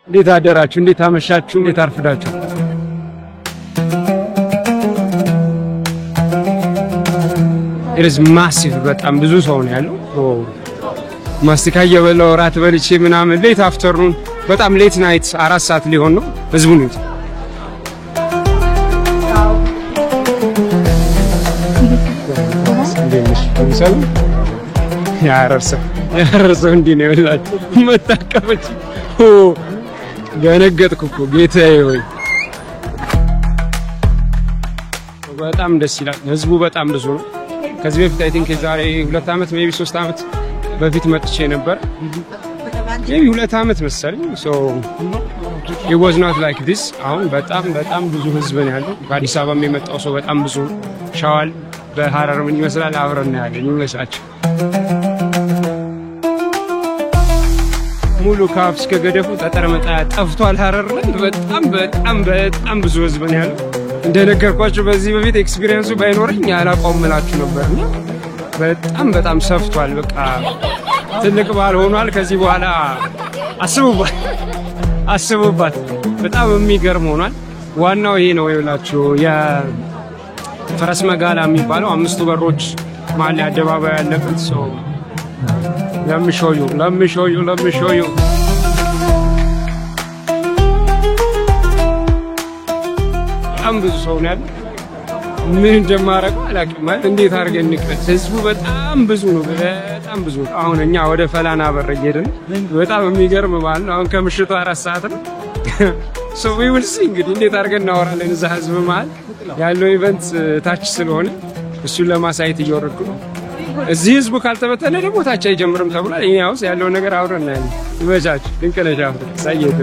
እንዴት አደራችሁ እንዴት አመሻችሁ እንዴት አርፍዳችሁ It is massive በጣም ብዙ ሰው ነው ያለው ማስቲካ እየበላው ራት በልቼ ምናምን ሌት አፍተርኑን በጣም ሌት ናይት 4 ሰዓት ሊሆን ነው ህዝቡ ነው ሰላም ያረሰው እንዴ ነው ያላችሁ መጣቀመች ገነገጥኩ ጌታዬ ሆይ በጣም ደስ ይላል ህዝቡ በጣም ብዙ ነው ከዚህ በፊት አይ ቲንክ ዛሬ 2 አመት ሜቢ 3 አመት በፊት መጥቼ ነበር ሜቢ 2 አመት መሰለኝ so it was not like this አሁን በጣም ብዙ ህዝብ ነው ያለው በአዲስ አበባ የመጣው ሰው በጣም ብዙ ሻዋል በሐረር ምን ይመስላል አብረን ነው ያለው ይመስላችሁ ሙሉ ካፍ እስከ ገደፉ ጠጠር መጣ ጠፍቷል ሐረር ላይ በጣም ብዙ ህዝብ ነው ያለው እንደነገርኳችሁ በዚህ በፊት ኤክስፒሪየንሱ ባይኖርኝ ያላቆምላችሁ ነበርና በጣም ሰፍቷል በቃ ትልቅ ባል ሆኗል ከዚህ በኋላ አስቡባት በጣም የሚገርም ሆኗል ዋናው ይሄ ነው ይላችሁ የፈረስ መጋላ የሚባለው 5 በሮች ማለ አደባባይ ያለበት ሰው let me show you በጣም ብዙ ሰው ነው ያለው ምን እንደማረግ አላውቅም ማለት እንዴት አድርገን ንቀት ህዝቡ በጣም ብዙ ነው አሁን እኛ ወደ ፈላና በር እየሄድን በጣም የሚገርም ማለት ነው አሁን ከምሽቱ 4 ሰዓት ነው so we will see እንግዲህ እንዴት አድርገን እናወራለን እዛ ህዝብ ማለት ያለው ኢቨንት ታች ስለሆነ እሱን ለማሳየት እየወረድኩ ነው እዚህ ህዝቡ ካልተበተነ ደግሞ ታች አይጀምርም ተብሏል እኛውስ ያለው ነገር አውረና ይበጃችሁ ድንቅነሽ አፍሪካ ሳይየት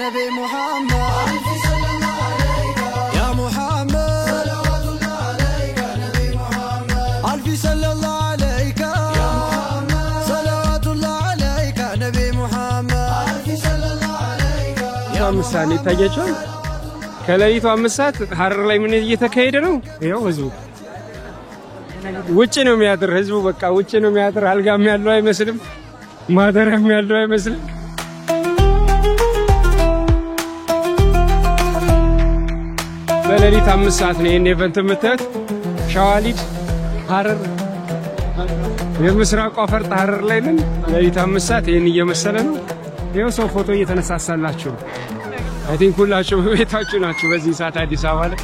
نبي محمد صلى الله عليك يا محمد صلوات الله عليك نبي محمد ألف صلى الله عليك يا محمد صلوات الله عليك نبي محمد ألف صلى الله عليك يا مساني تاجيچو ከሌሊቱ 5 ሰዓት ሐረር ላይ ምን እየተካሄደ ነው? ይሄው ህዝቡ ውጪ ነው የሚያድር ህዝቡ በቃ ውጪ ነው የሚያድር አልጋም ያለው አይመስልም ማደሪያም ያለው አይመስልም በሌሊት 5 ሰዓት ነው ይሄን ኢቨንት የምታዩት። ሸዋሊድ ሐረር የምስራቅ ፈርጥ ሐረር ላይ ነን። ሌሊት 5 ሰዓት ይሄን እየመሰለ ነው። ይሄው ሰው ፎቶ እየተነሳሳላችሁ አይ ቲንክ ሁላችሁ ቤታችሁ ናችሁ። በዚህ ሰዓት አዲስ አበባ ላይ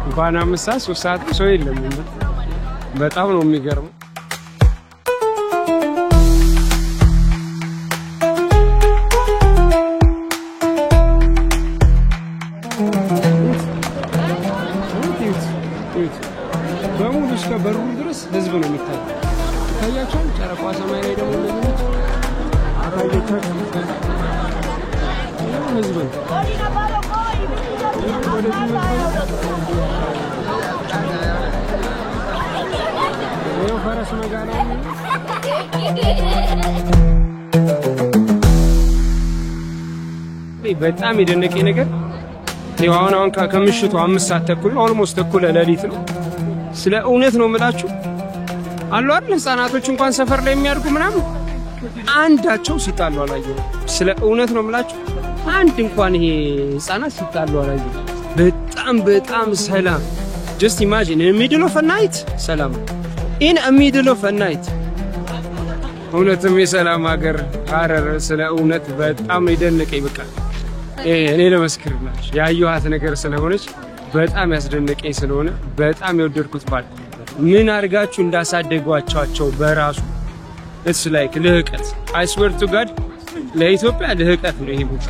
እንኳን 5 ሰዓት 3 ሰዓት ሰው የለም። በጣም ነው የሚገርመው። በሙሉ እስከ በሩ ድረስ ህዝብ ነው የሚታየው። ታያችሁ ጨረቃ ሰማይ ላይ ደግሞ እንደዚህ አራጆቻችሁ ህዝብ ነው። ፈረስ መጋላ በጣም የደነቀኝ ነገር አሁን ከምሽቱ 5 ሰዓት ተኩል ኦልሞስት ተኩል ሌሊት ነው። ስለ እውነት ነው የምላችሁ አሉ አይደል ህፃናቶች እንኳን ሰፈር ላይ የሚያርጉ ምናምን አንዳቸው ሲጣሉ አላየሁም። ስለ እውነት ነው የምላችሁ አንድ እንኳን ይሄ ህፃናት ሲጣሉ አላየሁም። በጣም ሰላም just imagine in the middle of a night ሰላም in a middle of a night እውነትም የሰላም ሀገር ሐረር ስለ እውነት በጣም ይደነቀኝ። በቃ እኔ ለመስክርላችሁ ያየኋት ነገር ስለሆነች በጣም ያስደነቀኝ ስለሆነ በጣም የወደድኩት ማለት ምን አድርጋችሁ እንዳሳደጓቸው በራሱ it's like ልህቀት I swear to God ለኢትዮጵያ ልህቀት ነው ይሄ ቦታ።